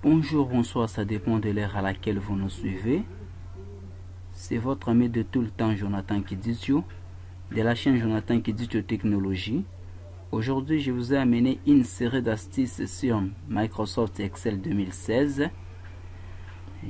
Bonjour, bonsoir, ça dépend de l'heure à laquelle vous nous suivez. C'est votre ami de tout le temps, Jonathan Kiditio, de la chaîne Jonathan Kiditio Technologie. Aujourd'hui, je vous ai amené une série d'astuces sur Microsoft Excel 2016.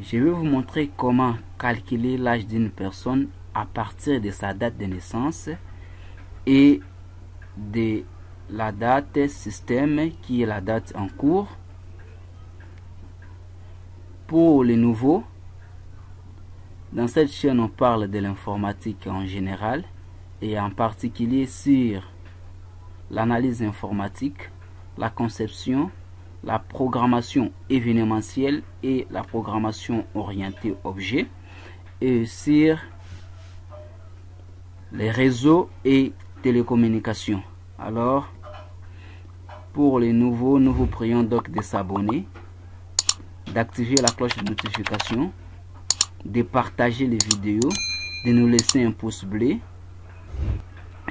Je vais vous montrer comment calculer l'âge d'une personne à partir de sa date de naissance et de la date système qui est la date en cours. Pour les nouveaux, dans cette chaîne on parle de l'informatique en général et en particulier sur l'analyse informatique, la conception, la programmation événementielle et la programmation orientée objet, et sur les réseaux et télécommunications. Alors, pour les nouveaux, nous vous prions donc de s'abonner, d'activer la cloche de notification, de partager les vidéos, de nous laisser un pouce bleu.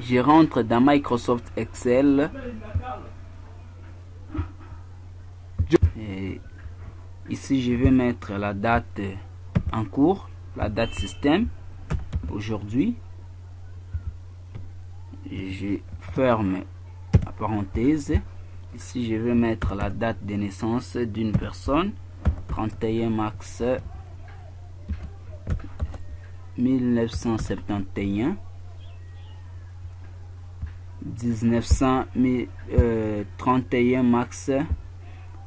Je rentre dans Microsoft Excel. Et ici, je vais mettre la date en cours, la date système, aujourd'hui. Je ferme la parenthèse. Ici, je vais mettre la date de naissance d'une personne, 31 mars 1971, 31 mars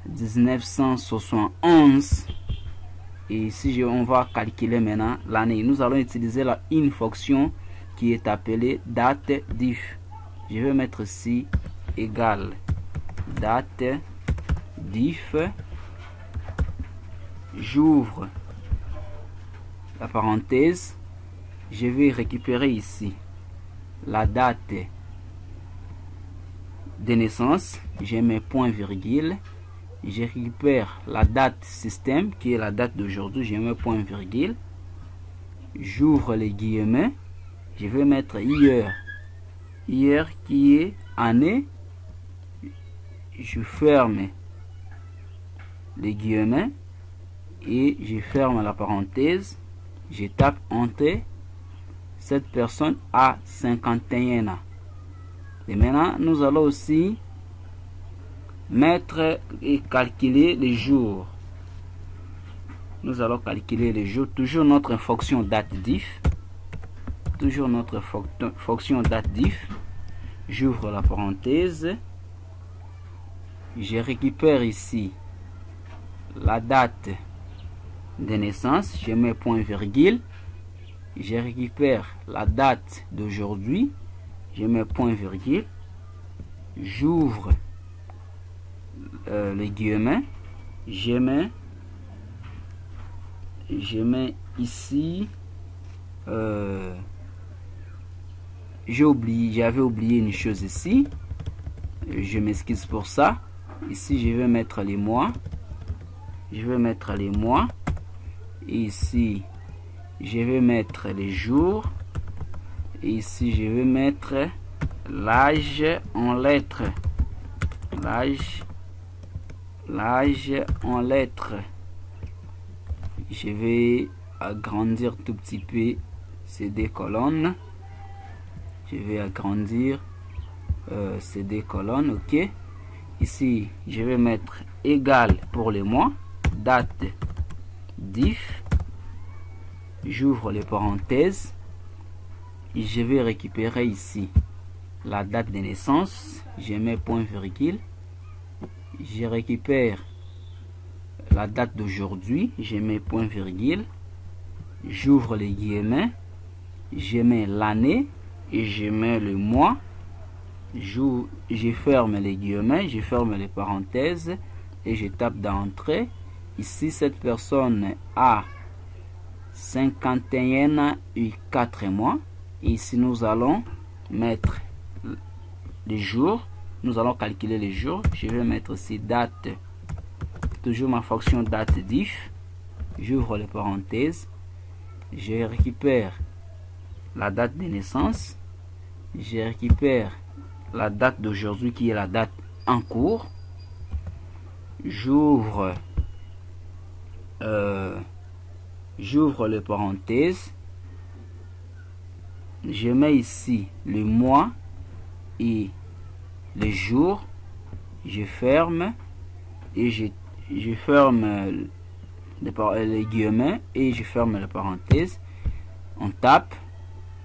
1971. Et ici, on va calculer maintenant l'année. Nous allons utiliser une fonction qui est appelée date diff. Je vais mettre ici égal date diff. J'ouvre la parenthèse. Je vais récupérer ici la date de naissance. Je mets point virgule. Je récupère la date système qui est la date d'aujourd'hui. Je mets point virgule. J'ouvre les guillemets. Je vais mettre hier. Hier qui est année. Je ferme les guillemets et je ferme la parenthèse. Je tape Entrée. Cette personne a 51 ans. Et maintenant, nous allons aussi mettre et calculer les jours. Nous allons calculer les jours. Toujours notre fonction date diff. Toujours notre fonction date diff. J'ouvre la parenthèse. Je récupère ici la date de naissance. Je mets point virgule. Je récupère la date d'aujourd'hui. Je mets point virgule. J'ouvre les guillemets. Je mets ici. J'avais oublié une chose ici. Je m'excuse pour ça. Ici, je vais mettre les mois. Je vais mettre les mois. Et ici, je vais mettre les jours. Et ici, je vais mettre l'âge en lettres. L'âge en lettres. Je vais agrandir tout petit peu ces deux colonnes. Je vais agrandir ces deux colonnes, ok. Ici, je vais mettre égal pour les mois, date diff. J'ouvre les parenthèses et je vais récupérer ici la date de naissance. Je mets point virgule. Je récupère la date d'aujourd'hui. Je mets point virgule. J'ouvre les guillemets. Je mets l'année et je mets le mois. Je ferme les guillemets, je ferme les parenthèses et je tape d'entrée. Ici, cette personne a 51 ans et 4 mois. Et ici, nous allons mettre les jours. Nous allons calculer les jours. Je vais mettre ici date. Toujours ma fonction date diff. J'ouvre les parenthèses. Je récupère la date de naissance. Je récupère la date d'aujourd'hui qui est la date en cours. J'ouvre j'ouvre les parenthèses, je mets ici le mois et le jour, je ferme et je ferme les guillemets et je ferme les parenthèses. On tape.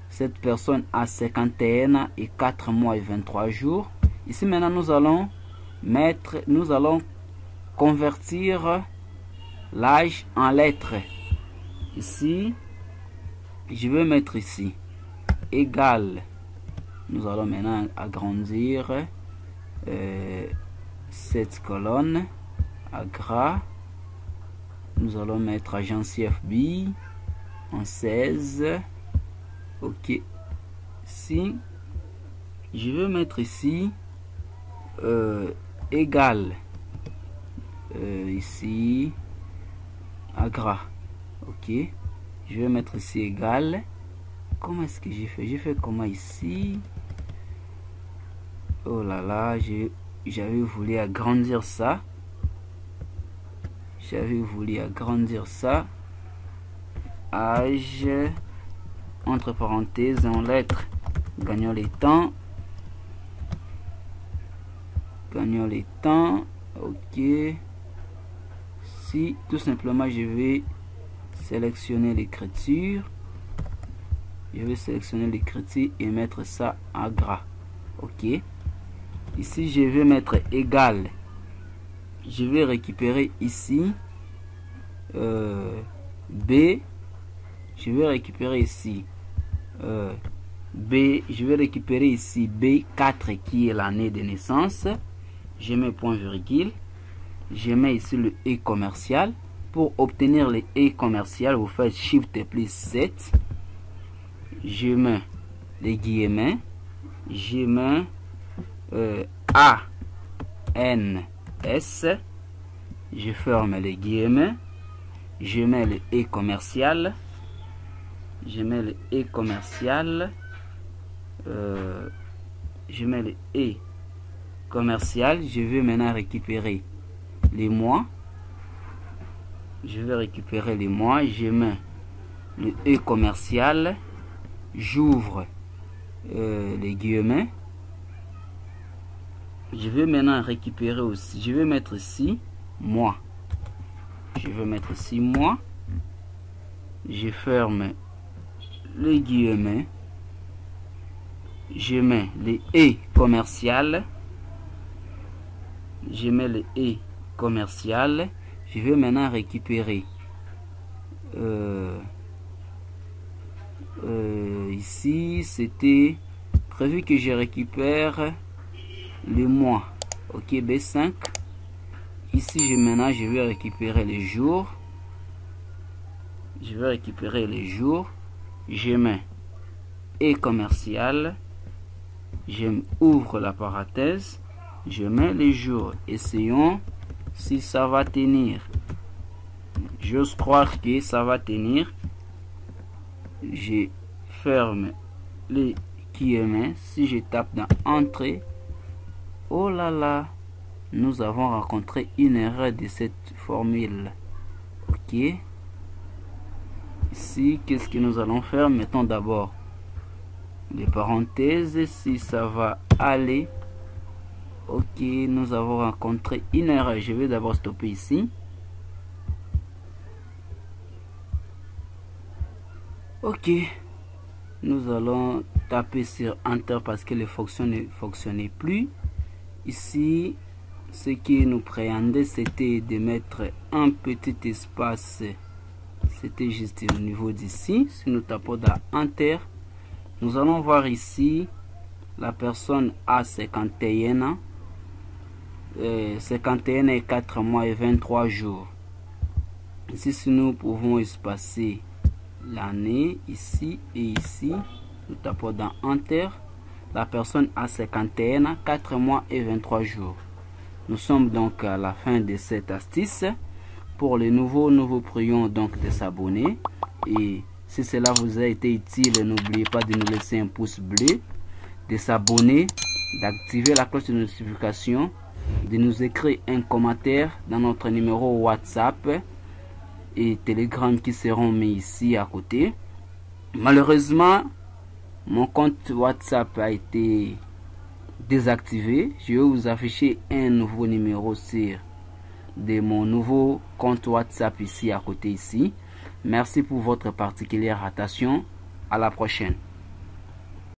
Cette personne a 51 ans et 4 mois et 23 jours. Ici maintenant nous allons convertir l'âge en lettres. Ici je vais mettre ici égal. Nous allons maintenant agrandir cette colonne à gras. Nous allons mettre agent CFB en 16. Ok. Si je veux mettre ici égal ici à gras. Ok. Je vais mettre ici égal. Comment est-ce que j'ai fait? J'ai fait comment ici? Oh là là, j'avais voulu agrandir ça. J'avais voulu agrandir ça. Âge entre parenthèses en lettres. Gagnons les temps. Gagnons les temps. Ok. Si tout simplement je vais sélectionner l'écriture. Je vais sélectionner l'écriture et mettre ça en gras. Ok. Ici je vais mettre égal. Je vais récupérer ici B. Je vais récupérer ici B. Je vais récupérer ici B4 qui est l'année de naissance. Je mets point virgule. Je mets ici le E commercial. Pour obtenir le E commercial, vous faites Shift plus 7. Je mets les guillemets. Je mets A N S. Je ferme les guillemets. Je mets le E commercial. Je mets le E commercial. Je mets le E commercial. Je vais maintenant récupérer les mois. Je vais récupérer les mois. Je mets le E commercial. J'ouvre les guillemets. Je vais maintenant récupérer aussi. Je vais mettre ici mois. Je vais mettre ici mois. Je ferme les guillemets. Je mets les E commercial. Je mets les E commercial. Je vais maintenant récupérer ici c'était prévu que je récupère les mois. Ok, B5. Ici maintenant je vais récupérer les jours. Je vais récupérer les jours. Je mets E commercial. Je ouvre la parenthèse. Je mets les jours. Essayons si ça va tenir. J'ose croire que ça va tenir. Je ferme les guillemets. Si je tape dans entrée, oh là là, nous avons rencontré une erreur de cette formule. Ok. Ici, qu'est-ce que nous allons faire? Mettons d'abord les parenthèses. Si ça va aller. Ok, nous avons rencontré une erreur. Je vais d'abord stopper ici. Ok, nous allons taper sur Enter parce que les fonctions ne fonctionnaient plus. Ici, ce qui nous préhendait, c'était de mettre un petit espace. C'était juste au niveau d'ici. Si nous tapons dans Enter, nous allons voir ici la personne a 51 ans. 51 et 4 mois et 23 jours. Ici, si nous pouvons espacer l'année ici et ici, nous tapons dans Enter. La personne a 51 ans, 4 mois et 23 jours. Nous sommes donc à la fin de cette astuce. Pour les nouveaux, nous vous prions donc de s'abonner. Et si cela vous a été utile, n'oubliez pas de nous laisser un pouce bleu, de s'abonner, d'activer la cloche de notification, de nous écrire un commentaire dans notre numéro WhatsApp et Telegram qui seront mis ici à côté. Malheureusement, mon compte WhatsApp a été désactivé. Je vais vous afficher un nouveau numéro de mon nouveau compte WhatsApp ici à côté ici. Merci pour votre particulière attention. À la prochaine.